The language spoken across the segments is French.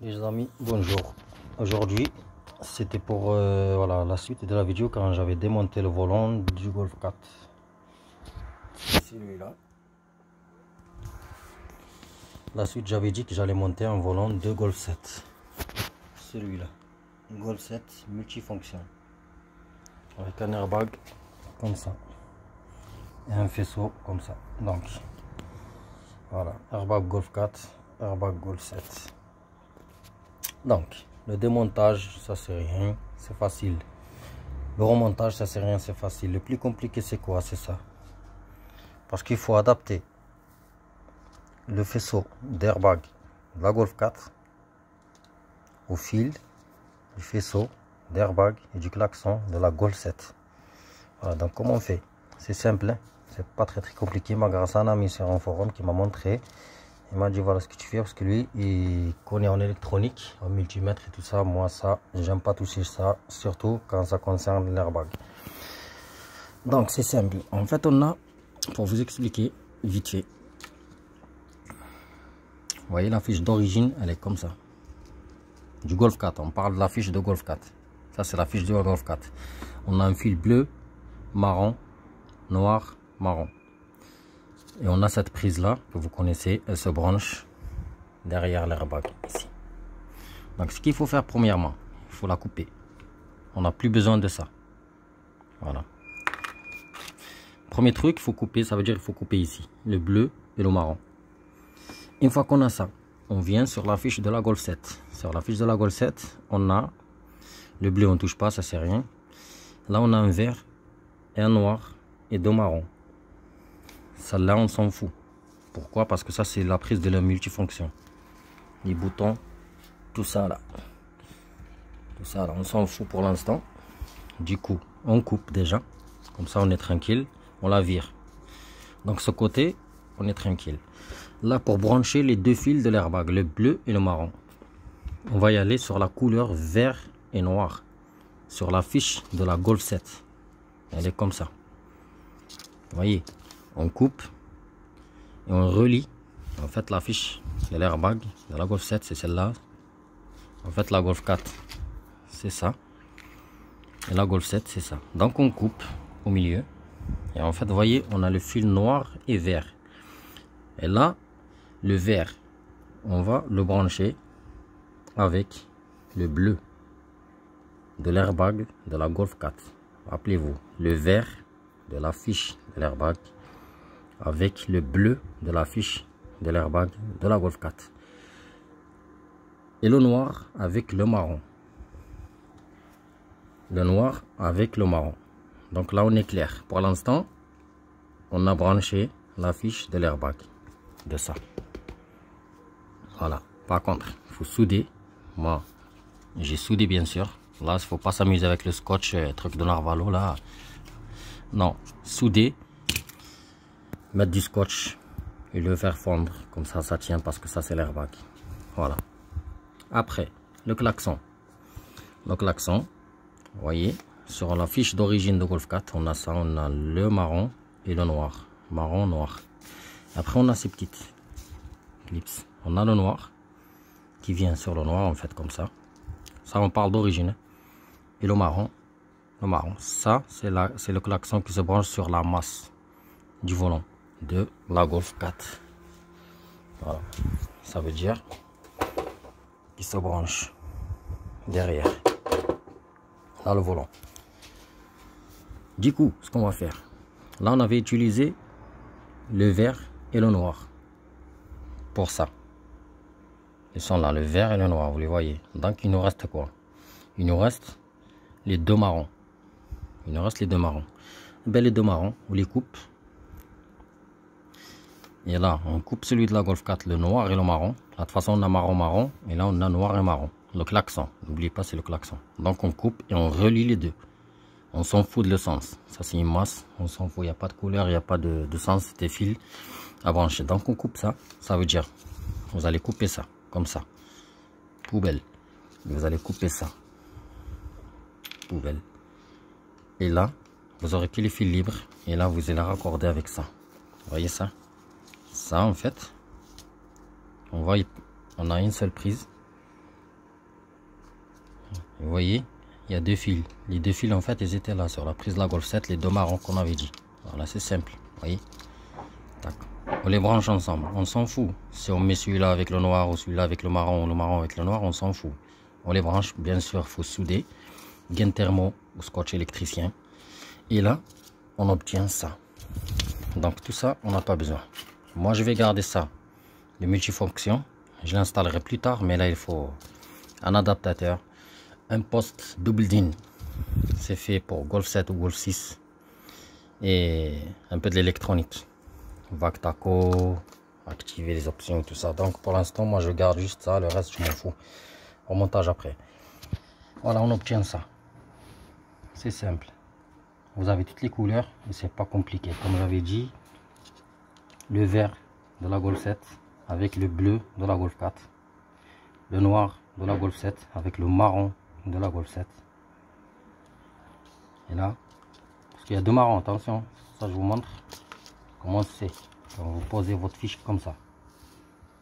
Les amis, bonjour. Aujourd'hui, c'était pour voilà, la suite de la vidéo quand j'avais démonté le volant du Golf 4. C'est celui-là. La suite, j'avais dit que j'allais monter un volant de Golf 7. Celui-là. Golf 7 multifonction. Avec un airbag comme ça. Et un faisceau comme ça. Donc, voilà. Airbag Golf 4, airbag Golf 7. Donc, le démontage, ça c'est rien, c'est facile. Le remontage, ça c'est rien, c'est facile. Le plus compliqué, c'est quoi? C'est ça. Parce qu'il faut adapter le faisceau d'airbag de la Golf 4 au fil du faisceau d'airbag et du klaxon de la Golf 7. Voilà, donc comment on fait? C'est simple, hein? C'est pas très compliqué. Mais grâce à un ami sur un forum qui m'a montré. Il m'a dit voilà ce que tu fais, parce que lui il connaît en électronique, en multimètre et tout ça. Moi ça, j'aime pas toucher ça, surtout quand ça concerne l'airbag. Donc c'est simple. En fait on a, pour vous expliquer vite fait, vous voyez la fiche d'origine, elle est comme ça. Du Golf 4, on parle de la fiche de Golf 4. Ça c'est la fiche du Golf 4. On a un fil bleu, marron, noir, marron. Et on a cette prise là que vous connaissez, elle se branche derrière l'airbag ici. Donc ce qu'il faut faire premièrement, il faut la couper. On n'a plus besoin de ça. Voilà. Premier truc, il faut couper, ça veut dire qu'il faut couper ici, le bleu et le marron. Une fois qu'on a ça, on vient sur la fiche de la Golf 7. Sur la fiche de la Golf 7, on a le bleu, on ne touche pas, ça c'est rien. Là on a un vert et un noir et deux marrons. Celle-là, on s'en fout. Pourquoi? Parce que ça, c'est la prise de la multifonction. Les boutons, tout ça là. Tout ça là, on s'en fout pour l'instant. Du coup, on coupe déjà. Comme ça, on est tranquille. On la vire. Donc, ce côté, on est tranquille. Là, pour brancher les deux fils de l'airbag, le bleu et le marron, on va y aller sur la couleur vert et noir. Sur la fiche de la Golf 7. Elle est comme ça. Vous voyez? On coupe et on relie. En fait, la fiche de l'airbag de la Golf 7, c'est celle-là. En fait, la Golf 4, c'est ça. Et la Golf 7, c'est ça. Donc, on coupe au milieu. Et en fait, vous voyez, on a le fil noir et vert. Et là, le vert, on va le brancher avec le bleu de l'airbag de la Golf 4. Rappelez-vous, le vert de la fiche de l'airbag avec le bleu de la fiche de l'airbag de la Golf 4 et le noir avec le marron, le noir avec le marron. Donc là on est clair. Pour l'instant on a branché la fiche de l'airbag de ça. Voilà. Par contre il faut souder. Moi j'ai soudé bien sûr. Là il faut pas s'amuser avec le scotch truc de Narvalo là. Non, souder, mettre du scotch et le faire fondre, comme ça tient, parce que ça c'est l'airbag. Voilà. Après, le klaxon. Le klaxon, vous voyez, sur la fiche d'origine de Golf 4, on a ça, on a le marron et le noir. Marron, noir. Après, on a ces petites clips. On a le noir qui vient sur le noir, en fait, comme ça. Ça, on parle d'origine. Et le marron. Le marron, ça c'est le klaxon qui se branche sur la masse du volant de la Golf 4. Voilà, ça veut dire qu'il se branche derrière dans le volant. Du coup, ce qu'on va faire, là on avait utilisé le vert et le noir pour ça. Ils sont là, le vert et le noir, vous les voyez. Donc il nous reste quoi? Il nous reste les deux marrons. Il nous reste les deux marrons. Ben, les deux marrons, on les coupe. Et là, on coupe celui de la Golf 4, le noir et le marron. De toute façon, on a marron. Et là, on a noir et marron. Le klaxon. N'oubliez pas, c'est le klaxon. Donc, on coupe et on relie les deux. On s'en fout de le sens. Ça, c'est une masse. On s'en fout. Il n'y a pas de couleur, il n'y a pas de sens. C'est des fils à brancher. Donc, on coupe ça. Ça veut dire, vous allez couper ça. Comme ça. Poubelle. Vous allez couper ça. Poubelle. Et là, vous aurez que les fils libres. Et là, vous allez raccorder avec ça. Vous voyez ça? Ça, en fait, on a une seule prise. Vous voyez, il y a 2 fils. Les 2 fils, en fait, ils étaient là sur la prise de la Golf 7, les 2 marrons qu'on avait dit. Voilà, c'est simple. Vous voyez, tac. On les branche ensemble. On s'en fout. Si on met celui-là avec le noir ou celui-là avec le marron ou le marron avec le noir, on s'en fout. On les branche. Bien sûr, il faut souder. Gain thermo ou scotch électricien. Et là, on obtient ça. Donc tout ça, on n'a pas besoin. Moi, je vais garder ça de multifonction. Je l'installerai plus tard, mais là, il faut un adaptateur, un poste double DIN. C'est fait pour Golf 7 ou Golf 6 et un peu de l'électronique. Vactaco, activer les options, tout ça. Donc pour l'instant, moi, je garde juste ça. Le reste, je m'en fous. Au montage après. Voilà, on obtient ça. C'est simple. Vous avez toutes les couleurs et c'est pas compliqué. Comme j'avais dit, le vert de la Golf 7 avec le bleu de la Golf 4, le noir de la Golf 7 avec le marron de la Golf 7. Et là, parce qu'il y a 2 marrons, attention, ça je vous montre comment c'est. Quand vous posez votre fiche comme ça,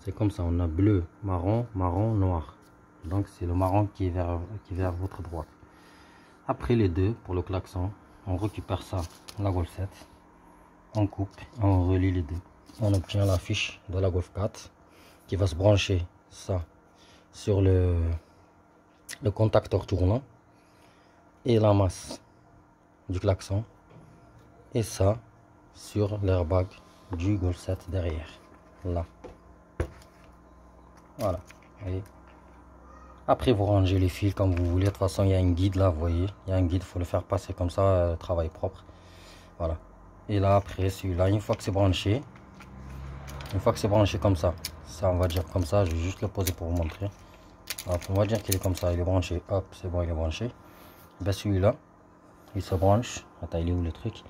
c'est comme ça, on a bleu, marron, marron, noir. Donc c'est le marron qui est vers votre droite. Après les 2, pour le klaxon, on récupère ça, la Golf 7, on coupe, on relie les 2. On obtient la fiche de la Golf 4 qui va se brancher ça sur le contacteur tournant et la masse du klaxon et ça sur l'airbag du Golf 7 derrière, là. Voilà, vous voyez. Après vous rangez les fils comme vous voulez. De toute façon il y a un guide là, vous voyez, il y a un guide, il faut le faire passer comme ça, travail propre. Voilà. Et là après celui-là, une fois que c'est branché, comme ça on va dire comme ça, je vais juste le poser pour vous montrer. Alors, on va dire qu'il est comme ça, il est branché, hop, c'est bon, il est branché. Ben celui-là, il se branche. Attends, il est où le truc?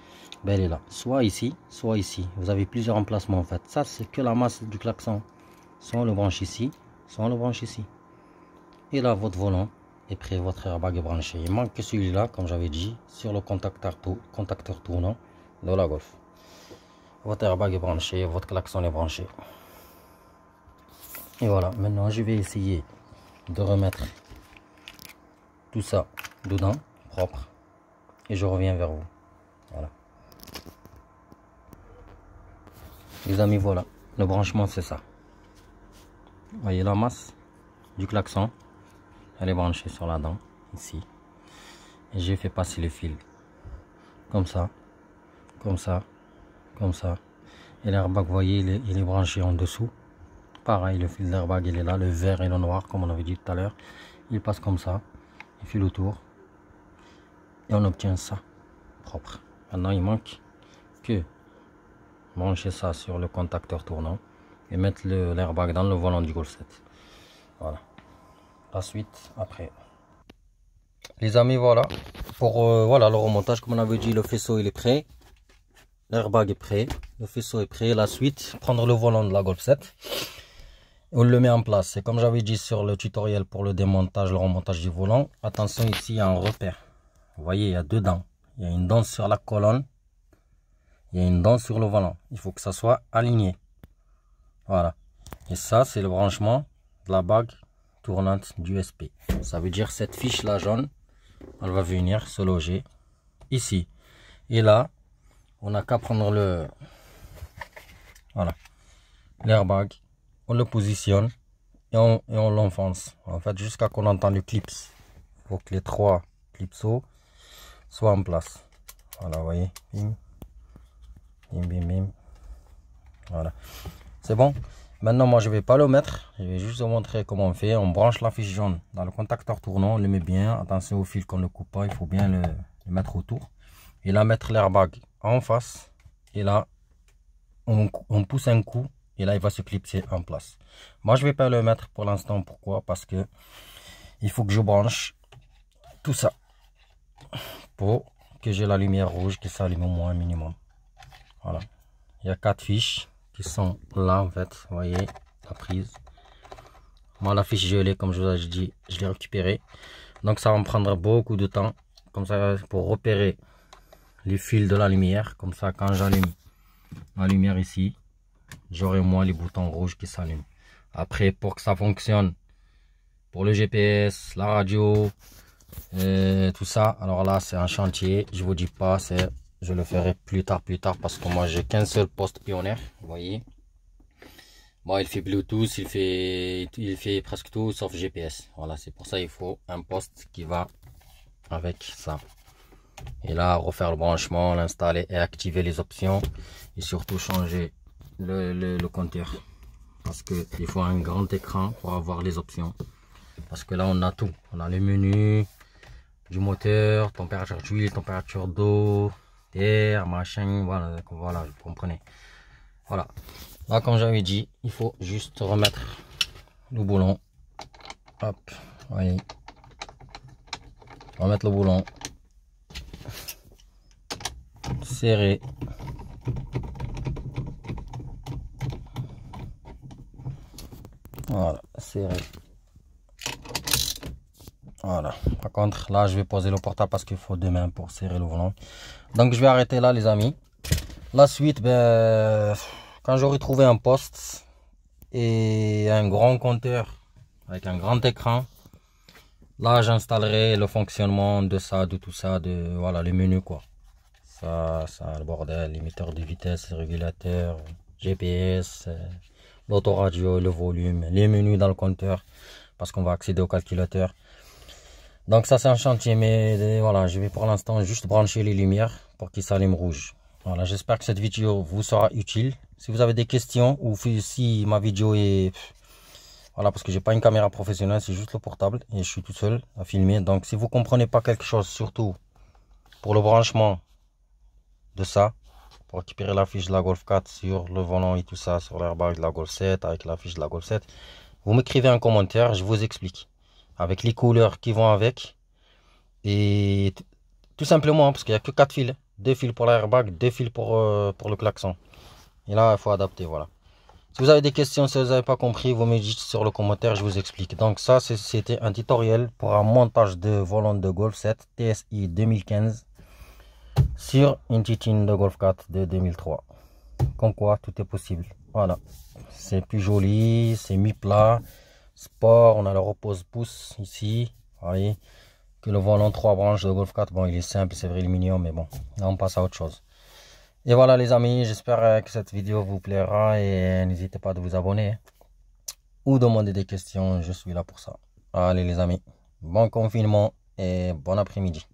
Ben il est là, soit ici, soit ici. Vous avez plusieurs emplacements en fait. Ça c'est que la masse du klaxon. Soit on le branche ici, soit on le branche ici. Et là votre volant est prêt, votre airbag est branché. Il manque que celui-là, comme j'avais dit, sur le contacteur tournant de la Golf. Votre airbag est branché, votre klaxon est branché. Et voilà, maintenant je vais essayer de remettre tout ça dedans, propre. Et je reviens vers vous. Voilà. Les amis, voilà. Le branchement, c'est ça. Vous voyez la masse du klaxon. Elle est branchée sur la dent, ici. Et j'ai fait passer le fil. Comme ça. Comme ça. Comme ça. Et l'airbag, vous voyez, il est branché en dessous. Pareil, le fil d'airbag, il est là. Le vert et le noir, comme on avait dit tout à l'heure. Il passe comme ça. Il fait le tour. Et on obtient ça. Propre. Maintenant, il manque que brancher ça sur le contacteur tournant et mettre l'airbag dans le volant du Golf 7. Voilà. La suite après. Les amis, voilà. Pour voilà le remontage, comme on avait dit, le faisceau il est prêt. L'airbag est prêt. Le faisceau est prêt. La suite, prendre le volant de la Golf 7. On le met en place. C'est comme j'avais dit sur le tutoriel pour le démontage, le remontage du volant. Attention, ici il y a un repère. Vous voyez, il y a 2 dents. Il y a une dent sur la colonne. Il y a une dent sur le volant. Il faut que ça soit aligné. Voilà. Et ça, c'est le branchement de la bague tournante d'USP. Ça veut dire cette fiche là jaune, elle va venir se loger ici. Et là, on n'a qu'à prendre l'airbag. On le positionne et on l'enfonce. En fait, jusqu'à qu'on entend le clips. Il faut que les 3 clipsos soient en place. Voilà, vous voyez. Bim. Bim, bim, bim. Voilà. C'est bon. Maintenant, moi, je vais pas le mettre. Je vais juste vous montrer comment on fait. On branche la fiche jaune dans le contacteur tournant. On le met bien. Attention au fil qu'on ne coupe pas. Il faut bien le mettre autour. Et là, mettre l'airbag en face. Et là, on pousse un coup. Et là, il va se clipser en place. Moi, je vais pas le mettre pour l'instant. Pourquoi? Parce que il faut que je branche tout ça pour que j'ai la lumière rouge qui s'allume au moins minimum. Voilà. Il y a 4 fiches qui sont là en fait. Vous voyez la prise. Moi, la fiche gelée, comme je vous ai dit, je l'ai récupérée. Donc, ça va me prendre beaucoup de temps. Comme ça, pour repérer les fils de la lumière. Comme ça, quand j'allume la lumière ici, j'aurai moins les boutons rouges qui s'allument. Après, pour que ça fonctionne, pour le GPS, la radio, Et tout ça, alors là c'est un chantier, je vous dis pas, je le ferai plus tard parce que moi j'ai qu'un seul poste Pioneer, vous voyez. Bon, il fait Bluetooth, il fait presque tout sauf GPS. Voilà, c'est pour ça il faut un poste qui va avec ça. Et là, refaire le branchement, l'installer et activer les options. Et surtout changer le compteur. Parce qu'il faut un grand écran pour avoir les options. Parce que là, on a tout. On a le menu du moteur, température d'huile, température d'eau, d'air, machin. Voilà, voilà, vous comprenez. Voilà. Là, comme j'avais dit, il faut juste remettre le boulon. Hop, voyez. Remettre le boulon. Serrer. Voilà, serré. Voilà. Par contre, là, je vais poser le portable parce qu'il faut deux mains pour serrer le volant. Donc, je vais arrêter là, les amis. La suite, ben, quand j'aurai trouvé un poste et un grand compteur avec un grand écran, là, j'installerai le fonctionnement de ça, de tout ça, de voilà, le menu quoi. Ça, le bordel, limiteur de vitesse, régulateur, GPS, l'autoradio, le volume, les menus dans le compteur, parce qu'on va accéder au calculateur. Donc ça c'est un chantier, mais voilà, je vais pour l'instant juste brancher les lumières pour qu'ils s'allument rouge. Voilà, j'espère que cette vidéo vous sera utile. Si vous avez des questions ou si ma vidéo est... Voilà, parce que j'ai pas une caméra professionnelle, c'est juste le portable et je suis tout seul à filmer. Donc si vous comprenez pas quelque chose, surtout pour le branchement de ça, pour récupérer la fiche de la Golf 4 sur le volant et tout ça, sur l'airbag de la Golf 7 avec la fiche de la Golf 7, vous m'écrivez un commentaire, je vous explique avec les couleurs qui vont avec et tout simplement parce qu'il n'y a que 4 fils, 2 fils pour l'airbag, 2 fils pour le klaxon. Et là il faut adapter, voilà. Si vous avez des questions, si vous n'avez pas compris, vous me dites sur le commentaire, je vous explique. Donc ça c'était un tutoriel pour un montage de volant de Golf 7 TSI 2015 sur une Titine de Golf 4 de 2003. Comme quoi tout est possible. Voilà, c'est plus joli, c'est mi-plat, sport, on a le repose-pouce ici, vous voyez, que le volant 3 branches de Golf 4, bon il est simple, c'est vrai aluminium, mais bon, là on passe à autre chose. Et voilà les amis, j'espère que cette vidéo vous plaira et n'hésitez pas de vous abonner ou demander des questions, je suis là pour ça. Allez les amis, bon confinement et bon après-midi.